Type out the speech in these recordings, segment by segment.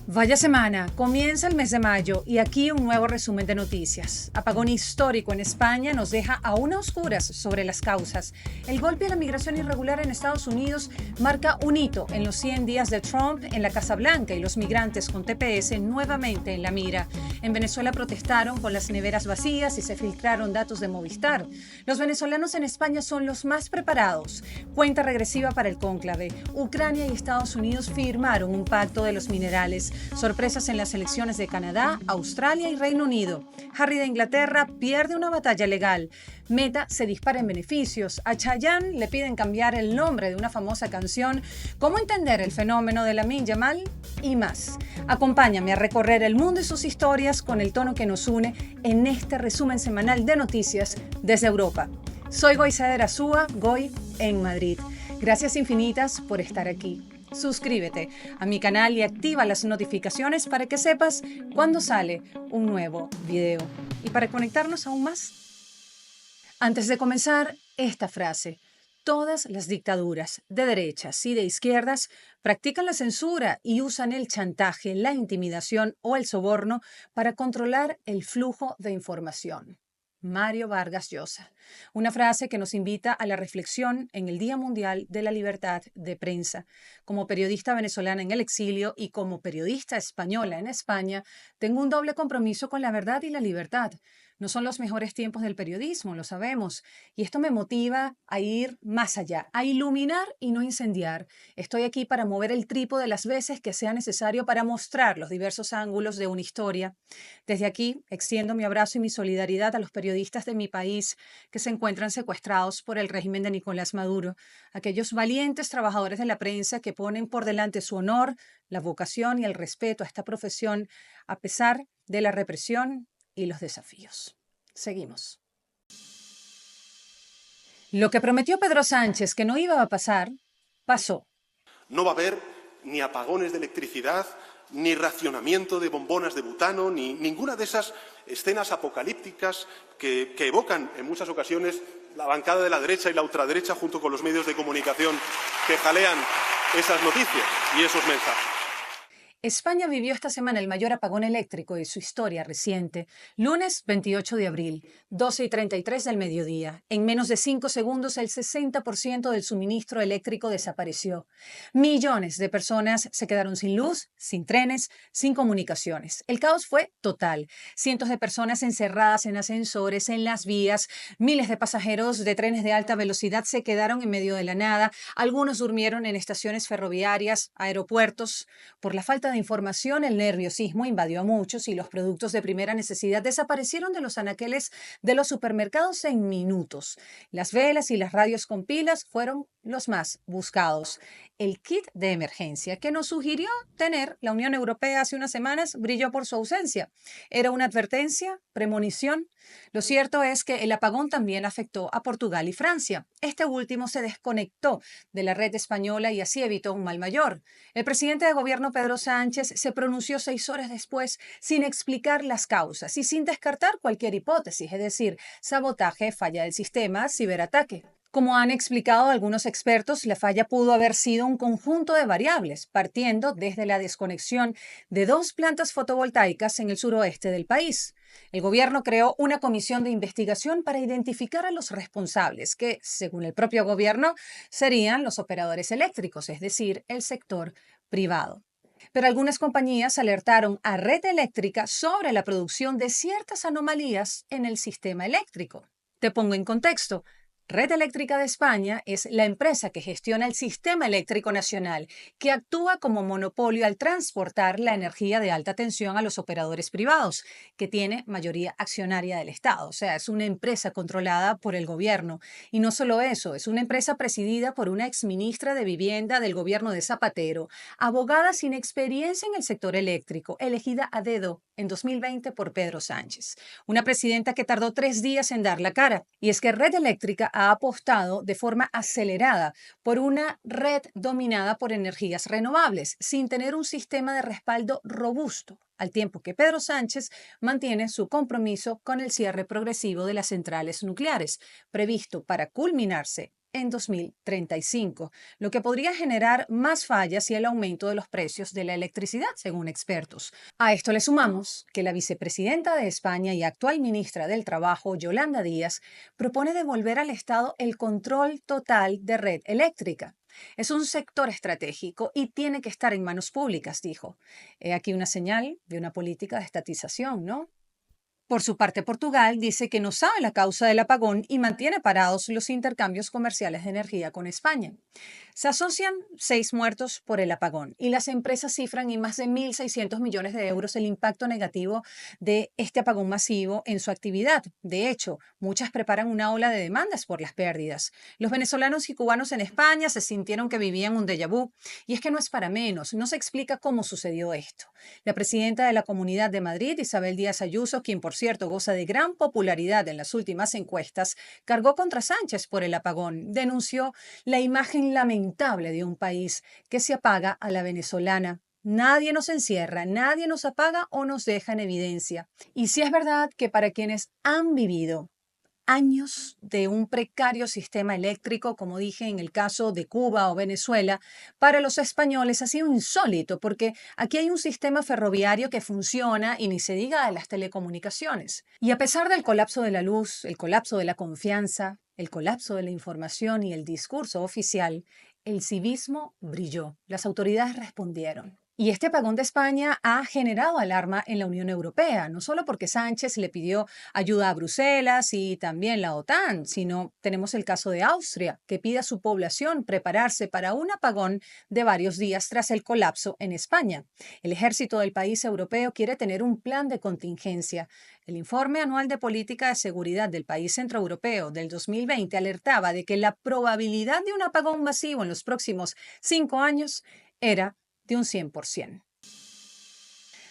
Vaya semana, comienza el mes de mayo y aquí un nuevo resumen de noticias. Apagón histórico en España nos deja aún a oscuras sobre las causas. El golpe a la migración irregular en Estados Unidos marca un hito en los 100 días de Trump en la Casa Blanca y los migrantes con TPS nuevamente en la mira. En Venezuela protestaron con las neveras vacías y se filtraron datos de Movistar. Los venezolanos en España son los más preparados. Cuenta regresiva para el cónclave. Ucrania y Estados Unidos firmaron un pacto de los minerales. Sorpresas en las elecciones de Canadá, Australia y Reino Unido. Harry de Inglaterra pierde una batalla legal. Meta se dispara en beneficios. A Chayanne le piden cambiar el nombre de una famosa canción. ¿Cómo entender el fenómeno de Lamine Yamal? Y más. Acompáñame a recorrer el mundo y sus historias con el tono que nos une en este resumen semanal de noticias desde Europa. Soy Goizader Azúa, Goy en Madrid. Gracias infinitas por estar aquí. Suscríbete a mi canal y activa las notificaciones para que sepas cuando sale un nuevo video. Y para conectarnos aún más, antes de comenzar, esta frase. Todas las dictaduras, de derechas y de izquierdas, practican la censura y usan el chantaje, la intimidación o el soborno para controlar el flujo de información. Mario Vargas Llosa. Una frase que nos invita a la reflexión en el Día Mundial de la Libertad de Prensa. Como periodista venezolana en el exilio y como periodista española en España, tengo un doble compromiso con la verdad y la libertad. No son los mejores tiempos del periodismo, lo sabemos, y esto me motiva a ir más allá, a iluminar y no incendiar. Estoy aquí para mover el trípode las veces que sea necesario para mostrar los diversos ángulos de una historia. Desde aquí, extiendo mi abrazo y mi solidaridad a los periodistas de mi país que se encuentran secuestrados por el régimen de Nicolás Maduro, aquellos valientes trabajadores de la prensa que ponen por delante su honor, la vocación y el respeto a esta profesión a pesar de la represión y los desafíos. Seguimos. Lo que prometió Pedro Sánchez que no iba a pasar, pasó. No va a haber ni apagones de electricidad, ni racionamiento de bombonas de butano, ni ninguna de esas escenas apocalípticas que evocan en muchas ocasiones la bancada de la derecha y la ultraderecha junto con los medios de comunicación que jalean esas noticias y esos mensajes. España vivió esta semana el mayor apagón eléctrico de su historia reciente. Lunes 28 de abril, 12:33 del mediodía. En menos de 5 segundos, el 60% del suministro eléctrico desapareció. Millones de personas se quedaron sin luz, sin trenes, sin comunicaciones. El caos fue total. Cientos de personas encerradas en ascensores, en las vías. Miles de pasajeros de trenes de alta velocidad se quedaron en medio de la nada. Algunos durmieron en estaciones ferroviarias, aeropuertos. Por la falta de información, el nerviosismo invadió a muchos y los productos de primera necesidad desaparecieron de los anaqueles de los supermercados en minutos. Las velas y las radios con pilas fueron los más buscados. El kit de emergencia que nos sugirió tener la Unión Europea hace unas semanas brilló por su ausencia. ¿Era una advertencia? ¿Premonición? Lo cierto es que el apagón también afectó a Portugal y Francia. Este último se desconectó de la red española y así evitó un mal mayor. El presidente de gobierno Pedro Sánchez se pronunció 6 horas después sin explicar las causas y sin descartar cualquier hipótesis, es decir, sabotaje, falla del sistema, ciberataque. Como han explicado algunos expertos, la falla pudo haber sido un conjunto de variables, partiendo desde la desconexión de 2 plantas fotovoltaicas en el suroeste del país. El gobierno creó una comisión de investigación para identificar a los responsables, que, según el propio gobierno, serían los operadores eléctricos, es decir, el sector privado. Pero algunas compañías alertaron a Red Eléctrica sobre la producción de ciertas anomalías en el sistema eléctrico. Te pongo en contexto. Red Eléctrica de España es la empresa que gestiona el sistema eléctrico nacional, que actúa como monopolio al transportar la energía de alta tensión a los operadores privados, que tiene mayoría accionaria del Estado. O sea, es una empresa controlada por el gobierno. Y no solo eso, es una empresa presidida por una exministra de Vivienda del gobierno de Zapatero, abogada sin experiencia en el sector eléctrico, elegida a dedo en 2020 por Pedro Sánchez. Una presidenta que tardó 3 días en dar la cara. Y es que Red Eléctrica ha apostado de forma acelerada por una red dominada por energías renovables, sin tener un sistema de respaldo robusto, al tiempo que Pedro Sánchez mantiene su compromiso con el cierre progresivo de las centrales nucleares, previsto para culminarse en 2035, lo que podría generar más fallas y el aumento de los precios de la electricidad, según expertos. A esto le sumamos que la vicepresidenta de España y actual ministra del Trabajo, Yolanda Díaz, propone devolver al Estado el control total de red eléctrica. Es un sector estratégico y tiene que estar en manos públicas, dijo. He aquí una señal de una política de estatización, ¿no? Por su parte, Portugal dice que no sabe la causa del apagón y mantiene parados los intercambios comerciales de energía con España. Se asocian 6 muertos por el apagón y las empresas cifran en más de 1.600 millones de euros el impacto negativo de este apagón masivo en su actividad. De hecho, muchas preparan una ola de demandas por las pérdidas. Los venezolanos y cubanos en España se sintieron que vivían un déjà vu y es que no es para menos, no se explica cómo sucedió esto. La presidenta de la Comunidad de Madrid, Isabel Díaz Ayuso, quien por cierto goza de gran popularidad en las últimas encuestas, cargó contra Sánchez por el apagón. Denunció la imagen lamentable de un país que se apaga a la venezolana. Nadie nos encierra, nadie nos apaga o nos deja en evidencia. Y sí es verdad que para quienes han vivido años de un precario sistema eléctrico, como dije en el caso de Cuba o Venezuela, para los españoles ha sido insólito porque aquí hay un sistema ferroviario que funciona y ni se diga de las telecomunicaciones. Y a pesar del colapso de la luz, el colapso de la confianza, el colapso de la información y el discurso oficial, el civismo brilló. Las autoridades respondieron. Y este apagón de España ha generado alarma en la Unión Europea, no solo porque Sánchez le pidió ayuda a Bruselas y también la OTAN, sino tenemos el caso de Austria, que pide a su población prepararse para un apagón de varios días tras el colapso en España. El ejército del país europeo quiere tener un plan de contingencia. El informe anual de política de seguridad del país centroeuropeo del 2020 alertaba de que la probabilidad de un apagón masivo en los próximos 5 años era de un 100%.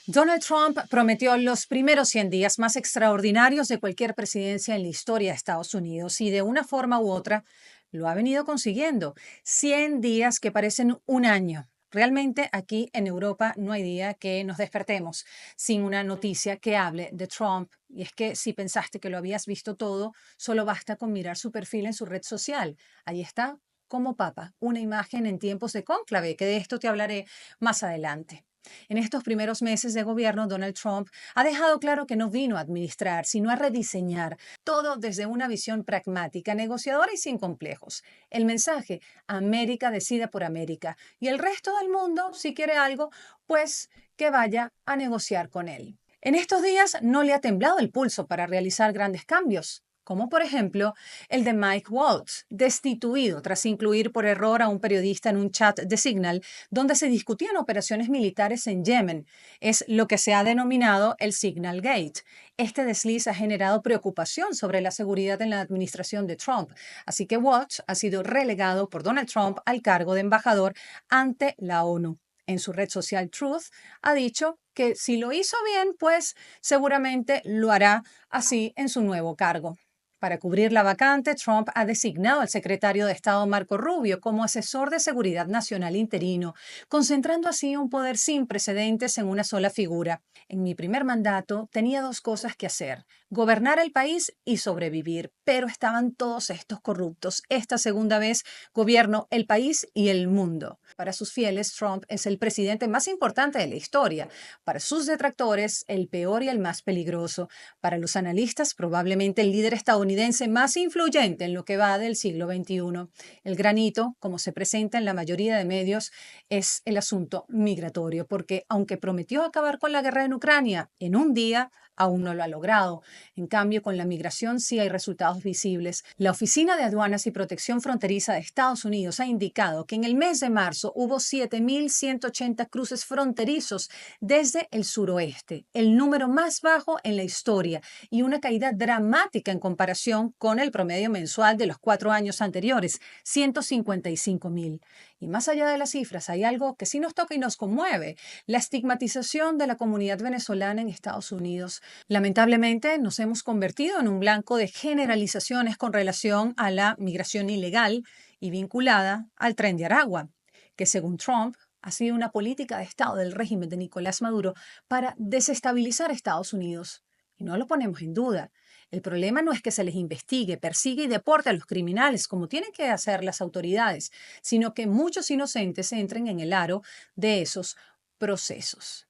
Donald Trump prometió los primeros 100 días más extraordinarios de cualquier presidencia en la historia de Estados Unidos y de una forma u otra lo ha venido consiguiendo. 100 días que parecen un año. Realmente aquí en Europa no hay día que nos despertemos sin una noticia que hable de Trump. Y es que si pensaste que lo habías visto todo, solo basta con mirar su perfil en su red social. Ahí está, como papa, una imagen en tiempos de cónclave, que de esto te hablaré más adelante. En estos primeros meses de gobierno, Donald Trump ha dejado claro que no vino a administrar, sino a rediseñar, todo desde una visión pragmática, negociadora y sin complejos. El mensaje, América decida por América, y el resto del mundo, si quiere algo, pues que vaya a negociar con él. En estos días no le ha temblado el pulso para realizar grandes cambios, como por ejemplo el de Mike Waltz, destituido tras incluir por error a un periodista en un chat de Signal donde se discutían operaciones militares en Yemen. Es lo que se ha denominado el Signal Gate. Este desliz ha generado preocupación sobre la seguridad en la administración de Trump, así que Waltz ha sido relegado por Donald Trump al cargo de embajador ante la ONU. En su red social Truth ha dicho que si lo hizo bien, pues seguramente lo hará así en su nuevo cargo. Para cubrir la vacante, Trump ha designado al secretario de Estado Marco Rubio como asesor de seguridad nacional interino, concentrando así un poder sin precedentes en una sola figura. En mi primer mandato tenía dos cosas que hacer: gobernar el país y sobrevivir, pero estaban todos estos corruptos. Esta segunda vez gobierno el país y el mundo. Para sus fieles, Trump es el presidente más importante de la historia. Para sus detractores, el peor y el más peligroso. Para los analistas, probablemente el líder estadounidense más influyente en lo que va del siglo XXI. El granito, como se presenta en la mayoría de medios, es el asunto migratorio, porque aunque prometió acabar con la guerra en Ucrania en un día, aún no lo ha logrado. En cambio, con la migración sí hay resultados visibles. La Oficina de Aduanas y Protección Fronteriza de Estados Unidos ha indicado que en el mes de marzo hubo 7.180 cruces fronterizos desde el suroeste, el número más bajo en la historia y una caída dramática en comparación con el promedio mensual de los 4 años anteriores, 155.000. Y más allá de las cifras, hay algo que sí nos toca y nos conmueve: la estigmatización de la comunidad venezolana en Estados Unidos. Lamentablemente, nos hemos convertido en un blanco de generalizaciones con relación a la migración ilegal y vinculada al Tren de Aragua, que según Trump ha sido una política de Estado del régimen de Nicolás Maduro para desestabilizar a Estados Unidos. Y no lo ponemos en duda. El problema no es que se les investigue, persigue y deporte a los criminales, como tienen que hacer las autoridades, sino que muchos inocentes entren en el aro de esos procesos.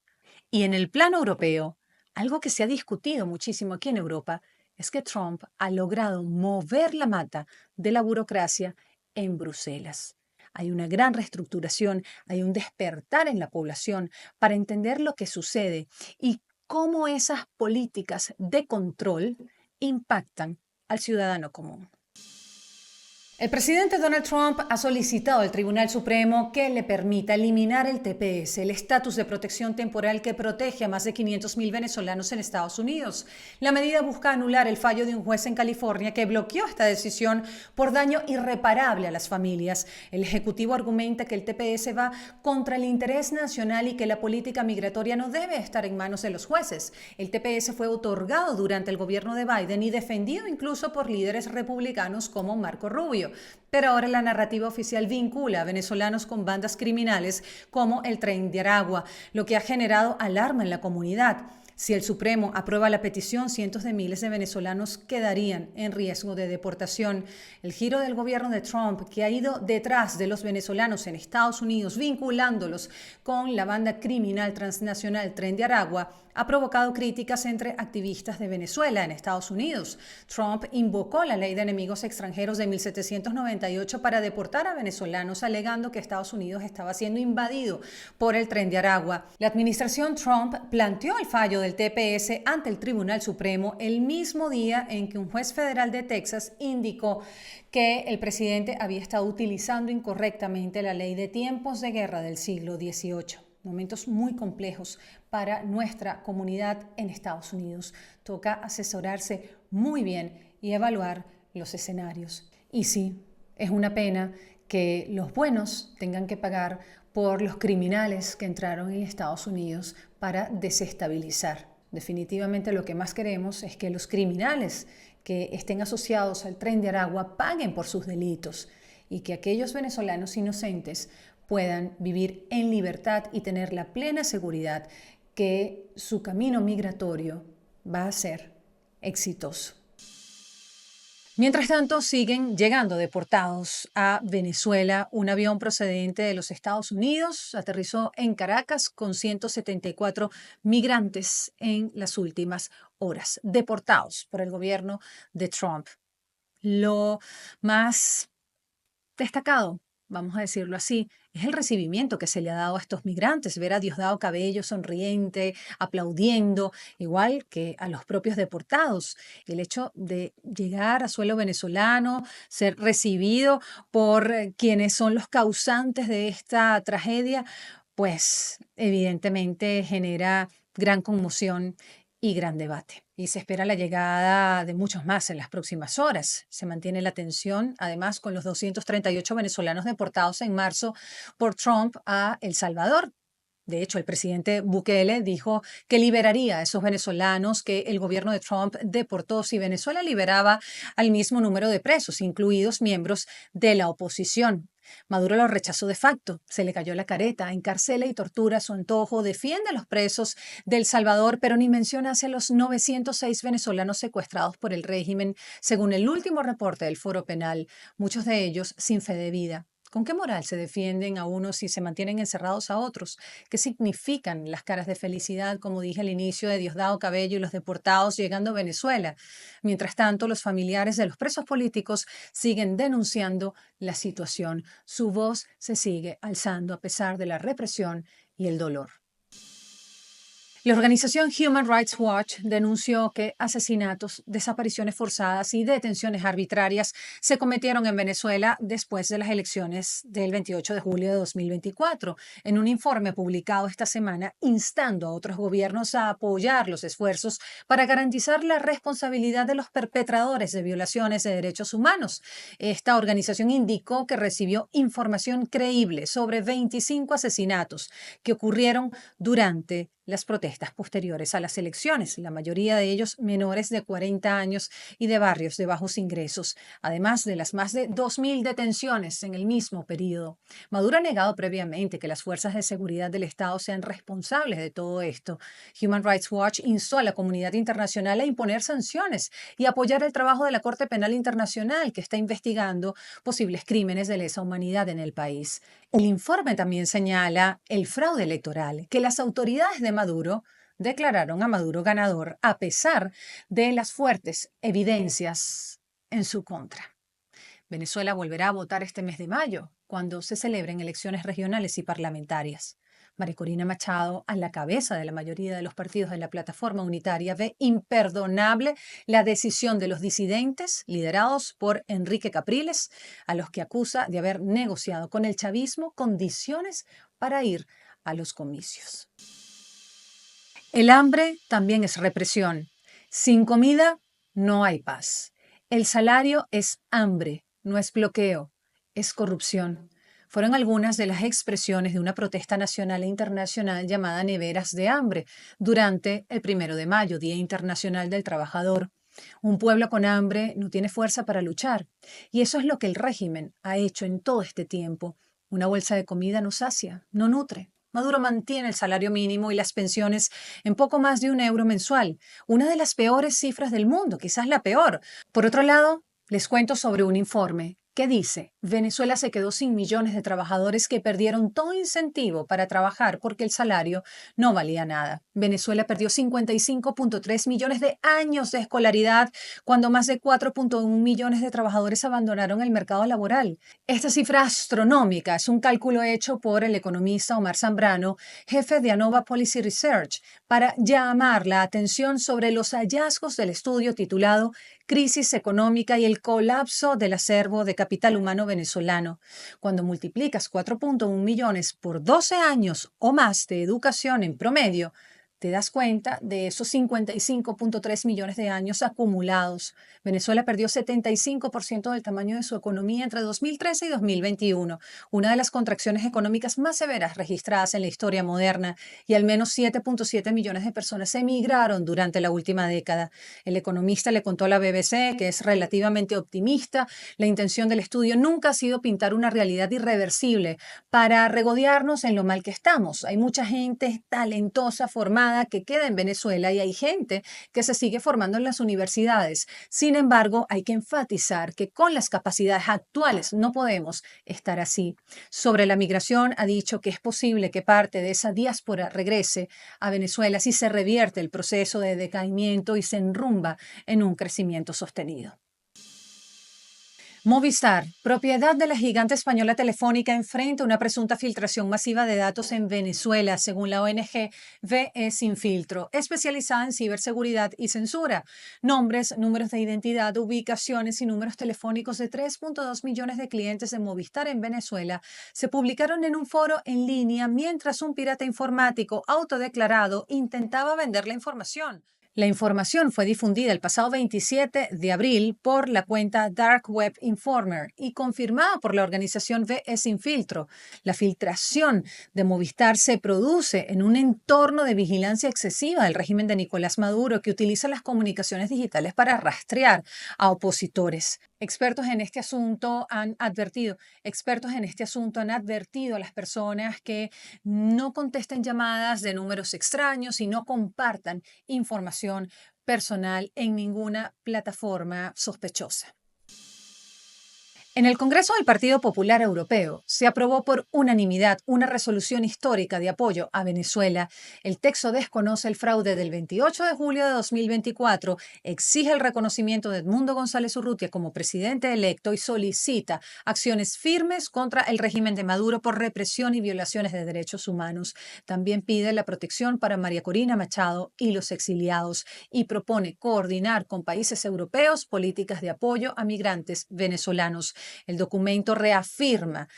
Y en el plano europeo, algo que se ha discutido muchísimo aquí en Europa es que Trump ha logrado mover la mata de la burocracia en Bruselas. Hay una gran reestructuración, hay un despertar en la población para entender lo que sucede y cómo esas políticas de control impactan al ciudadano común. El presidente Donald Trump ha solicitado al Tribunal Supremo que le permita eliminar el TPS, el estatus de protección temporal que protege a más de 500.000 venezolanos en Estados Unidos. La medida busca anular el fallo de un juez en California que bloqueó esta decisión por daño irreparable a las familias. El Ejecutivo argumenta que el TPS va contra el interés nacional y que la política migratoria no debe estar en manos de los jueces. El TPS fue otorgado durante el gobierno de Biden y defendido incluso por líderes republicanos como Marco Rubio. Pero ahora la narrativa oficial vincula a venezolanos con bandas criminales como el Tren de Aragua, lo que ha generado alarma en la comunidad. Si el Supremo aprueba la petición, cientos de miles de venezolanos quedarían en riesgo de deportación. El giro del gobierno de Trump, que ha ido detrás de los venezolanos en Estados Unidos, vinculándolos con la banda criminal transnacional Tren de Aragua, ha provocado críticas entre activistas de Venezuela en Estados Unidos. Trump invocó la Ley de Enemigos Extranjeros de 1798 para deportar a venezolanos, alegando que Estados Unidos estaba siendo invadido por el Tren de Aragua. La administración Trump planteó el fallo del TPS ante el Tribunal Supremo el mismo día en que un juez federal de Texas indicó que el presidente había estado utilizando incorrectamente la ley de tiempos de guerra del siglo XVIII. Momentos muy complejos para nuestra comunidad en Estados Unidos. Toca asesorarse muy bien y evaluar los escenarios. Y sí, es una pena que los buenos tengan que pagar por los criminales que entraron en Estados Unidos para desestabilizar. Definitivamente lo que más queremos es que los criminales que estén asociados al Tren de Aragua paguen por sus delitos y que aquellos venezolanos inocentes puedan vivir en libertad y tener la plena seguridad que su camino migratorio va a ser exitoso. Mientras tanto, siguen llegando deportados a Venezuela. Un avión procedente de los Estados Unidos aterrizó en Caracas con 174 migrantes en las últimas horas, deportados por el gobierno de Trump. Lo más destacado, vamos a decirlo así, es el recibimiento que se le ha dado a estos migrantes, ver a Diosdado Cabello sonriente, aplaudiendo, igual que a los propios deportados. El hecho de llegar a suelo venezolano, ser recibido por quienes son los causantes de esta tragedia, pues evidentemente genera gran conmoción y gran debate. Y se espera la llegada de muchos más en las próximas horas. Se mantiene la tensión, además, con los 238 venezolanos deportados en marzo por Trump a El Salvador. De hecho, el presidente Bukele dijo que liberaría a esos venezolanos que el gobierno de Trump deportó si Venezuela liberaba al mismo número de presos, incluidos miembros de la oposición. Maduro lo rechazó de facto, se le cayó la careta, encarcela y tortura a su antojo, defiende a los presos de El Salvador, pero ni menciona hacia los 906 venezolanos secuestrados por el régimen, según el último reporte del Foro Penal, muchos de ellos sin fe de vida. ¿Con qué moral se defienden a unos y se mantienen encerrados a otros? ¿Qué significan las caras de felicidad, como dije al inicio, de Diosdado Cabello y los deportados llegando a Venezuela? Mientras tanto, los familiares de los presos políticos siguen denunciando la situación. Su voz se sigue alzando a pesar de la represión y el dolor. La organización Human Rights Watch denunció que asesinatos, desapariciones forzadas y detenciones arbitrarias se cometieron en Venezuela después de las elecciones del 28 de julio de 2024, en un informe publicado esta semana instando a otros gobiernos a apoyar los esfuerzos para garantizar la responsabilidad de los perpetradores de violaciones de derechos humanos. Esta organización indicó que recibió información creíble sobre 25 asesinatos que ocurrieron durante las protestas posteriores a las elecciones, la mayoría de ellos menores de 40 años y de barrios de bajos ingresos, además de las más de 2.000 detenciones en el mismo periodo. Maduro ha negado previamente que las fuerzas de seguridad del Estado sean responsables de todo esto. Human Rights Watch instó a la comunidad internacional a imponer sanciones y apoyar el trabajo de la Corte Penal Internacional, que está investigando posibles crímenes de lesa humanidad en el país. El informe también señala el fraude electoral, que las autoridades de Maduro declararon a Maduro ganador a pesar de las fuertes evidencias en su contra. Venezuela volverá a votar este mes de mayo, cuando se celebren elecciones regionales y parlamentarias. María Corina Machado, a la cabeza de la mayoría de los partidos de la plataforma unitaria, ve imperdonable la decisión de los disidentes liderados por Enrique Capriles, a los que acusa de haber negociado con el chavismo condiciones para ir a los comicios. El hambre también es represión. Sin comida no hay paz. El salario es hambre, no es bloqueo, es corrupción. Fueron algunas de las expresiones de una protesta nacional e internacional llamada Neveras de Hambre durante el 1 de mayo, Día Internacional del Trabajador. Un pueblo con hambre no tiene fuerza para luchar, y eso es lo que el régimen ha hecho en todo este tiempo. Una bolsa de comida no sacia, no nutre. Maduro mantiene el salario mínimo y las pensiones en poco más de €1 mensual, una de las peores cifras del mundo, quizás la peor. Por otro lado, les cuento sobre un informe que dice: Venezuela se quedó sin millones de trabajadores que perdieron todo incentivo para trabajar porque el salario no valía nada. Venezuela perdió 55.3 millones de años de escolaridad cuando más de 4.1 millones de trabajadores abandonaron el mercado laboral. Esta cifra astronómica es un cálculo hecho por el economista Omar Zambrano, jefe de ANOVA Policy Research, para llamar la atención sobre los hallazgos del estudio titulado Crisis económica y el colapso del acervo de capital humano venezolano. Cuando multiplicas 4.1 millones por 12 años o más de educación en promedio, te das cuenta de esos 55.3 millones de años acumulados. Venezuela perdió 75% del tamaño de su economía entre 2013 y 2021, una de las contracciones económicas más severas registradas en la historia moderna, y al menos 7.7 millones de personas emigraron durante la última década. El economista le contó a la BBC que es relativamente optimista. La intención del estudio nunca ha sido pintar una realidad irreversible para regodearnos en lo mal que estamos. Hay mucha gente talentosa, formada, que queda en Venezuela, y hay gente que se sigue formando en las universidades. Sin embargo, hay que enfatizar que con las capacidades actuales no podemos estar así. Sobre la migración, ha dicho que es posible que parte de esa diáspora regrese a Venezuela si se revierte el proceso de decaimiento y se enrumba en un crecimiento sostenido. Movistar, propiedad de la gigante española Telefónica, enfrenta una presunta filtración masiva de datos en Venezuela, según la ONG VE Sin Filtro, especializada en ciberseguridad y censura. Nombres, números de identidad, ubicaciones y números telefónicos de 3.2 millones de clientes de Movistar en Venezuela se publicaron en un foro en línea mientras un pirata informático autodeclarado intentaba vender la información. La información fue difundida el pasado 27 de abril por la cuenta Dark Web Informer y confirmada por la organización VE Sin Filtro. La filtración de Movistar se produce en un entorno de vigilancia excesiva del régimen de Nicolás Maduro, que utiliza las comunicaciones digitales para rastrear a opositores. Expertos en este asunto han advertido a las personas que no contesten llamadas de números extraños y no compartan información personal en ninguna plataforma sospechosa. En el Congreso del Partido Popular Europeo se aprobó por unanimidad una resolución histórica de apoyo a Venezuela. El texto desconoce el fraude del 28 de julio de 2024, exige el reconocimiento de Edmundo González Urrutia como presidente electo y solicita acciones firmes contra el régimen de Maduro por represión y violaciones de derechos humanos. También pide la protección para María Corina Machado y los exiliados y propone coordinar con países europeos políticas de apoyo a migrantes venezolanos. El documento reafirma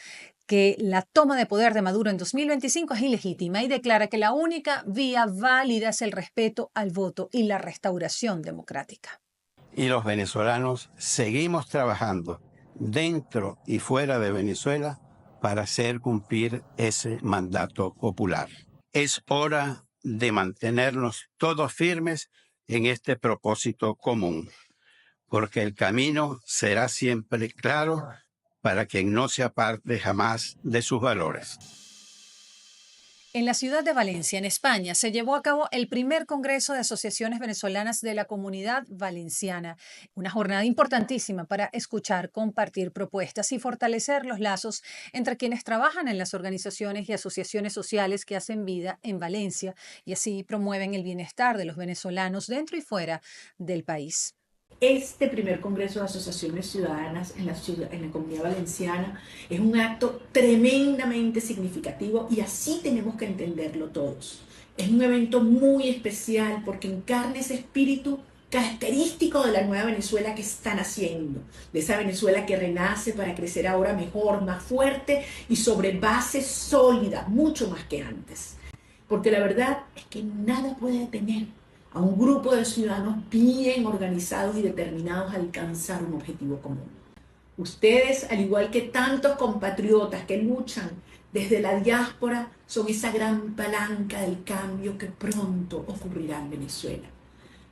que la toma de poder de Maduro en 2025 es ilegítima y declara que la única vía válida es el respeto al voto y la restauración democrática. Y los venezolanos seguimos trabajando dentro y fuera de Venezuela para hacer cumplir ese mandato popular. Es hora de mantenernos todos firmes en este propósito común, porque el camino será siempre claro para quien no se aparte jamás de sus valores. En la ciudad de Valencia, en España, se llevó a cabo el primer Congreso de Asociaciones Venezolanas de la Comunidad Valenciana, una jornada importantísima para escuchar, compartir propuestas y fortalecer los lazos entre quienes trabajan en las organizaciones y asociaciones sociales que hacen vida en Valencia y así promueven el bienestar de los venezolanos dentro y fuera del país. Este primer Congreso de Asociaciones Ciudadanas en la Comunidad Valenciana es un acto tremendamente significativo y así tenemos que entenderlo todos. Es un evento muy especial porque encarna ese espíritu característico de la nueva Venezuela que están haciendo, de esa Venezuela que renace para crecer ahora mejor, más fuerte y sobre base sólida, mucho más que antes. Porque la verdad es que nada puede detener a un grupo de ciudadanos bien organizados y determinados a alcanzar un objetivo común. Ustedes, al igual que tantos compatriotas que luchan desde la diáspora, son esa gran palanca del cambio que pronto ocurrirá en Venezuela.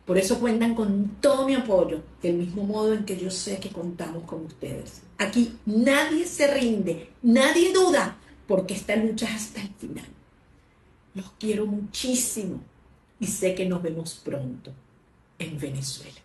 Por eso cuentan con todo mi apoyo, del mismo modo en que yo sé que contamos con ustedes. Aquí nadie se rinde, nadie duda, porque esta lucha es hasta el final. Los quiero muchísimo. Y sé que nos vemos pronto en Venezuela.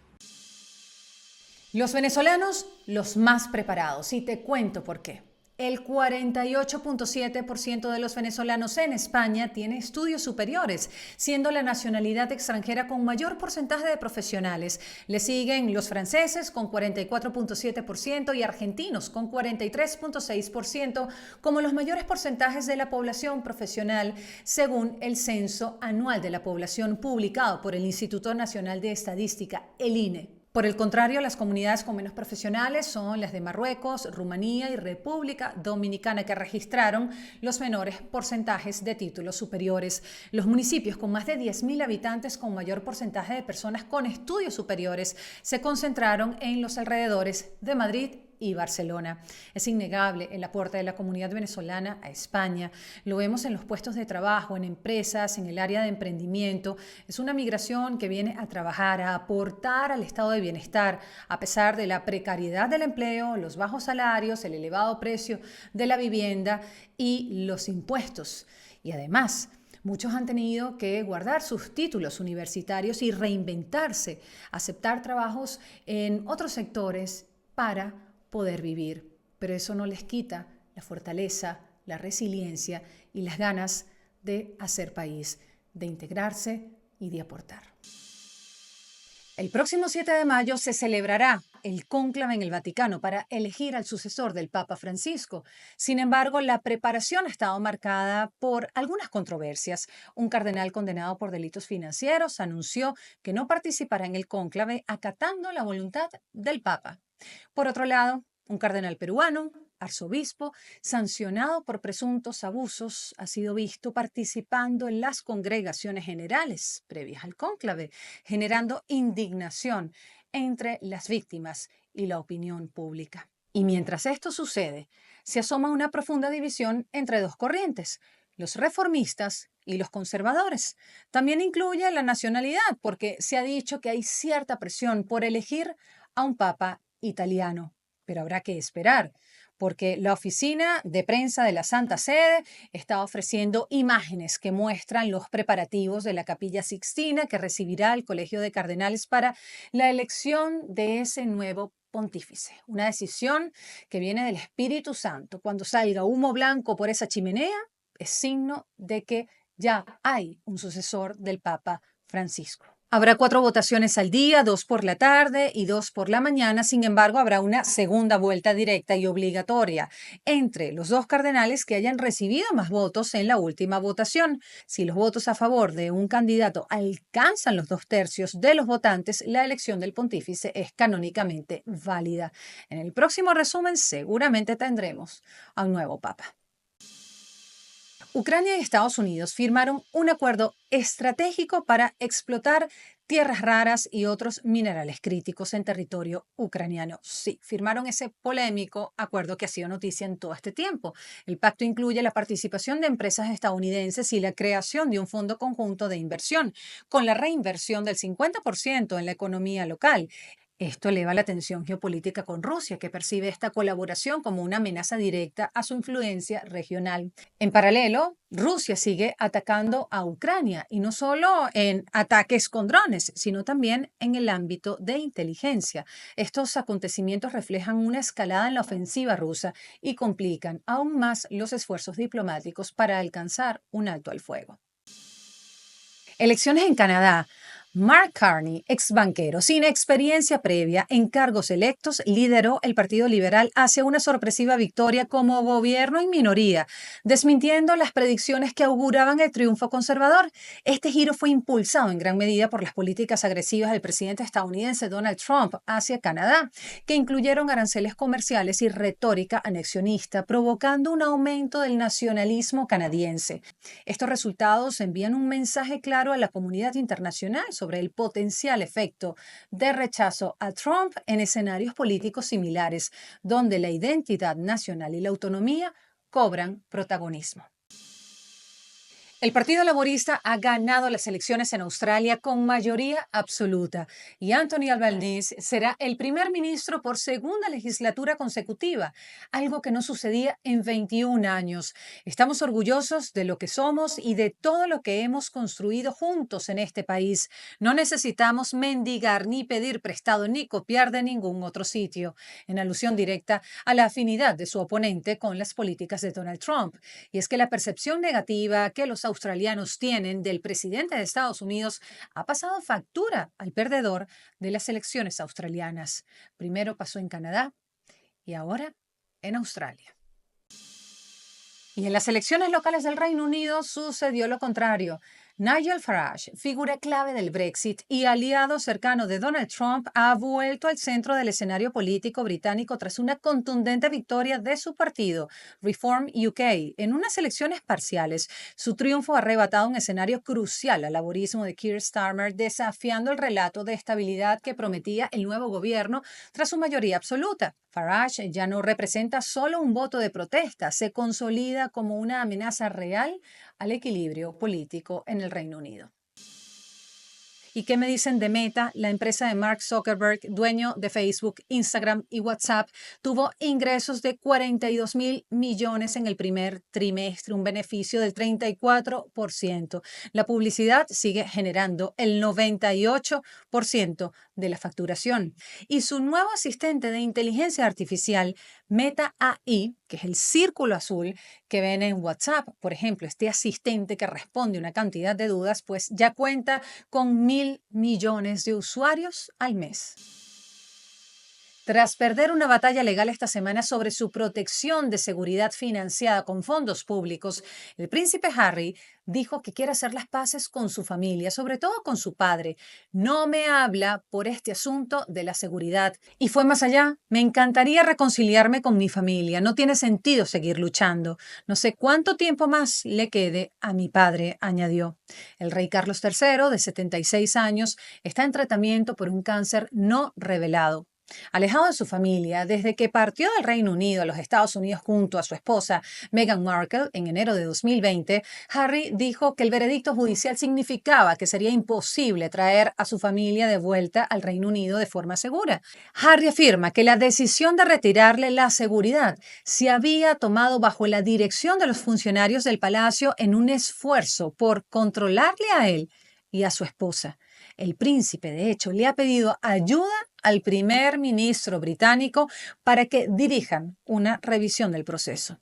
Los venezolanos, los más preparados, y te cuento por qué. El 48.7% de los venezolanos en España tiene estudios superiores, siendo la nacionalidad extranjera con mayor porcentaje de profesionales. Le siguen los franceses con 44.7% y argentinos con 43.6% como los mayores porcentajes de la población profesional, según el Censo Anual de la Población publicado por el Instituto Nacional de Estadística, el INE. Por el contrario, las comunidades con menos profesionales son las de Marruecos, Rumanía y República Dominicana, que registraron los menores porcentajes de títulos superiores. Los municipios con más de 10.000 habitantes con mayor porcentaje de personas con estudios superiores se concentraron en los alrededores de Madrid y Barcelona. Es innegable el aporte de la comunidad venezolana a España. Lo vemos en los puestos de trabajo, en empresas, en el área de emprendimiento. Es una migración que viene a trabajar, a aportar al estado de bienestar, a pesar de la precariedad del empleo, los bajos salarios, el elevado precio de la vivienda y los impuestos. Y además, muchos han tenido que guardar sus títulos universitarios y reinventarse, aceptar trabajos en otros sectores para poder vivir, pero eso no les quita la fortaleza, la resiliencia y las ganas de hacer país, de integrarse y de aportar. El próximo 7 de mayo se celebrará el cónclave en el Vaticano para elegir al sucesor del Papa Francisco. Sin embargo, la preparación ha estado marcada por algunas controversias. Un cardenal condenado por delitos financieros anunció que no participará en el cónclave acatando la voluntad del Papa. Por otro lado, un cardenal peruano, arzobispo, sancionado por presuntos abusos, ha sido visto participando en las congregaciones generales previas al cónclave, generando indignación entre las víctimas y la opinión pública. Y mientras esto sucede, se asoma una profunda división entre dos corrientes, los reformistas y los conservadores. También incluye la nacionalidad, porque se ha dicho que hay cierta presión por elegir a un papa italiano. Pero habrá que esperar, porque la oficina de prensa de la Santa Sede está ofreciendo imágenes que muestran los preparativos de la Capilla Sixtina que recibirá el Colegio de Cardenales para la elección de ese nuevo pontífice. Una decisión que viene del Espíritu Santo. Cuando salga humo blanco por esa chimenea, es signo de que ya hay un sucesor del Papa Francisco. Habrá 4 votaciones al día, 2 por la tarde y 2 por la mañana. Sin embargo, habrá una segunda vuelta directa y obligatoria entre los 2 cardenales que hayan recibido más votos en la última votación. Si los votos a favor de un candidato alcanzan los 2/3 de los votantes, la elección del pontífice es canónicamente válida. En el próximo resumen seguramente tendremos a un nuevo papa. Ucrania y Estados Unidos firmaron un acuerdo estratégico para explotar tierras raras y otros minerales críticos en territorio ucraniano. Sí, firmaron ese polémico acuerdo que ha sido noticia en todo este tiempo. El pacto incluye la participación de empresas estadounidenses y la creación de un fondo conjunto de inversión, con la reinversión del 50% en la economía local. Esto eleva la tensión geopolítica con Rusia, que percibe esta colaboración como una amenaza directa a su influencia regional. En paralelo, Rusia sigue atacando a Ucrania y no solo en ataques con drones, sino también en el ámbito de inteligencia. Estos acontecimientos reflejan una escalada en la ofensiva rusa y complican aún más los esfuerzos diplomáticos para alcanzar un alto al fuego. Elecciones en Canadá. Mark Carney, ex banquero sin experiencia previa en cargos electos, lideró el Partido Liberal hacia una sorpresiva victoria como gobierno en minoría, desmintiendo las predicciones que auguraban el triunfo conservador. Este giro fue impulsado en gran medida por las políticas agresivas del presidente estadounidense Donald Trump hacia Canadá, que incluyeron aranceles comerciales y retórica anexionista, provocando un aumento del nacionalismo canadiense. Estos resultados envían un mensaje claro a la comunidad internacional sobre el potencial efecto de rechazo a Trump en escenarios políticos similares, donde la identidad nacional y la autonomía cobran protagonismo. El Partido Laborista ha ganado las elecciones en Australia con mayoría absoluta y Anthony Albanese será el primer ministro por segunda legislatura consecutiva, algo que no sucedía en 21 años. Estamos orgullosos de lo que somos y de todo lo que hemos construido juntos en este país. No necesitamos mendigar ni pedir prestado ni copiar de ningún otro sitio, en alusión directa a la afinidad de su oponente con las políticas de Donald Trump. Y es que la percepción negativa que los australianos tienen del presidente de Estados Unidos ha pasado factura al perdedor de las elecciones australianas. Primero pasó en Canadá y ahora en Australia. Y en las elecciones locales del Reino Unido sucedió lo contrario. Nigel Farage, figura clave del Brexit y aliado cercano de Donald Trump, ha vuelto al centro del escenario político británico tras una contundente victoria de su partido, Reform UK, en unas elecciones parciales. Su triunfo ha arrebatado un escenario crucial al laborismo de Keir Starmer, desafiando el relato de estabilidad que prometía el nuevo gobierno tras su mayoría absoluta. Farage ya no representa solo un voto de protesta, se consolida como una amenaza real al equilibrio político en el Reino Unido. ¿Y qué me dicen de Meta? La empresa de Mark Zuckerberg, dueño de Facebook, Instagram y WhatsApp, tuvo ingresos de 42.000 millones en el primer trimestre, un beneficio del 34%. La publicidad sigue generando el 98% de la facturación. Y su nuevo asistente de inteligencia artificial, Meta AI, que es el círculo azul que ven en WhatsApp, por ejemplo, este asistente que responde una cantidad de dudas, pues ya cuenta con 1.000 millones de usuarios al mes. Tras perder una batalla legal esta semana sobre su protección de seguridad financiada con fondos públicos, el príncipe Harry dijo que quiere hacer las paces con su familia, sobre todo con su padre. No me habla por este asunto de la seguridad. Y fue más allá. Me encantaría reconciliarme con mi familia. No tiene sentido seguir luchando. No sé cuánto tiempo más le quede a mi padre, añadió. El rey Carlos III, de 76 años, está en tratamiento por un cáncer no revelado. Alejado de su familia, desde que partió del Reino Unido a los Estados Unidos junto a su esposa Meghan Markle en enero de 2020, Harry dijo que el veredicto judicial significaba que sería imposible traer a su familia de vuelta al Reino Unido de forma segura. Harry afirma que la decisión de retirarle la seguridad se había tomado bajo la dirección de los funcionarios del palacio en un esfuerzo por controlarle a él y a su esposa. El príncipe, de hecho, le ha pedido ayuda al primer ministro británico para que dirijan una revisión del proceso.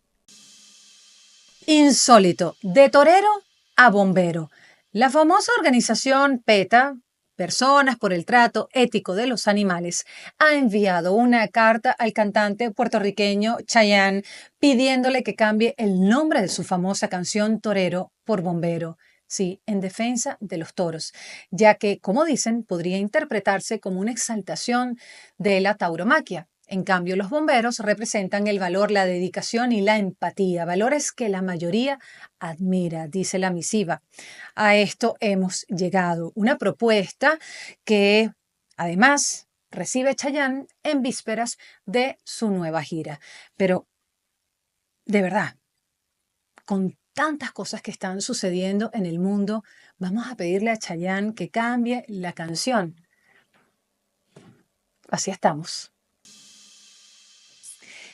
Insólito, de torero a bombero. La famosa organización PETA, Personas por el Trato Ético de los Animales, ha enviado una carta al cantante puertorriqueño Chayanne pidiéndole que cambie el nombre de su famosa canción Torero por Bombero. Sí, en defensa de los toros, ya que, como dicen, podría interpretarse como una exaltación de la tauromaquia. En cambio, los bomberos representan el valor, la dedicación y la empatía, valores que la mayoría admira, dice la misiva. A esto hemos llegado. Una propuesta que, además, recibe Chayanne en vísperas de su nueva gira. Pero, de verdad, con tantas cosas que están sucediendo en el mundo, vamos a pedirle a Chayanne que cambie la canción. Así estamos.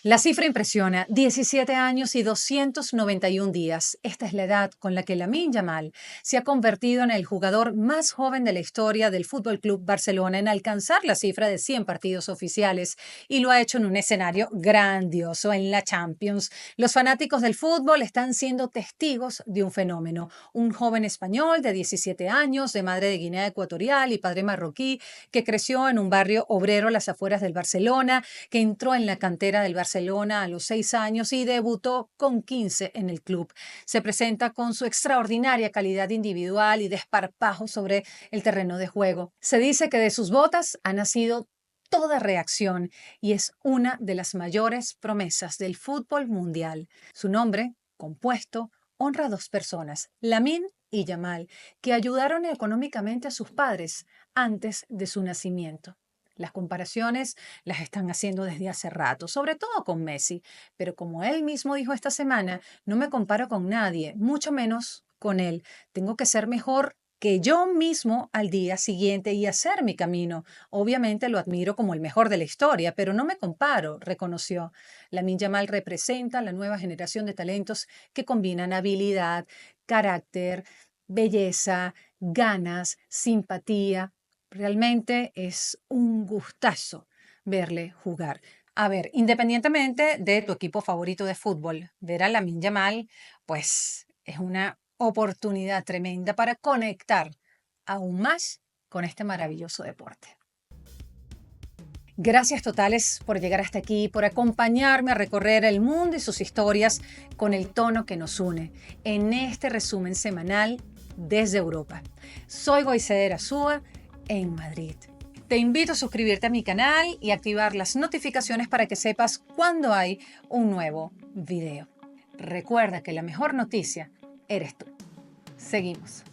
La cifra impresiona, 17 años y 291 días. Esta es la edad con la que Lamine Yamal se ha convertido en el jugador más joven de la historia del Fútbol Club Barcelona en alcanzar la cifra de 100 partidos oficiales, y lo ha hecho en un escenario grandioso en la Champions. Los fanáticos del fútbol están siendo testigos de un fenómeno. Un joven español de 17 años, de madre de Guinea Ecuatorial y padre marroquí, que creció en un barrio obrero a las afueras del Barcelona, que entró en la cantera del Barcelona a los 6 años y debutó con 15 en el club. Se presenta con su extraordinaria calidad individual y desparpajo sobre el terreno de juego. Se dice que de sus botas ha nacido toda reacción y es una de las mayores promesas del fútbol mundial. Su nombre, compuesto, honra a dos personas, Lamine y Yamal, que ayudaron económicamente a sus padres antes de su nacimiento. Las comparaciones las están haciendo desde hace rato, sobre todo con Messi, pero como él mismo dijo esta semana, no me comparo con nadie, mucho menos con él. Tengo que ser mejor que yo mismo al día siguiente y hacer mi camino. Obviamente lo admiro como el mejor de la historia, pero no me comparo, reconoció. Lamine Yamal representa la nueva generación de talentos que combinan habilidad, carácter, belleza, ganas, simpatía. Realmente es un gustazo verle jugar. A ver, independientemente de tu equipo favorito de fútbol, ver a Lamine Yamal, pues es una oportunidad tremenda para conectar aún más con este maravilloso deporte. Gracias totales por llegar hasta aquí, por acompañarme a recorrer el mundo y sus historias con el tono que nos une en este resumen semanal desde Europa. Soy Goice Erasúa en Madrid. Te invito a suscribirte a mi canal y activar las notificaciones para que sepas cuando hay un nuevo video. Recuerda que la mejor noticia eres tú. Seguimos.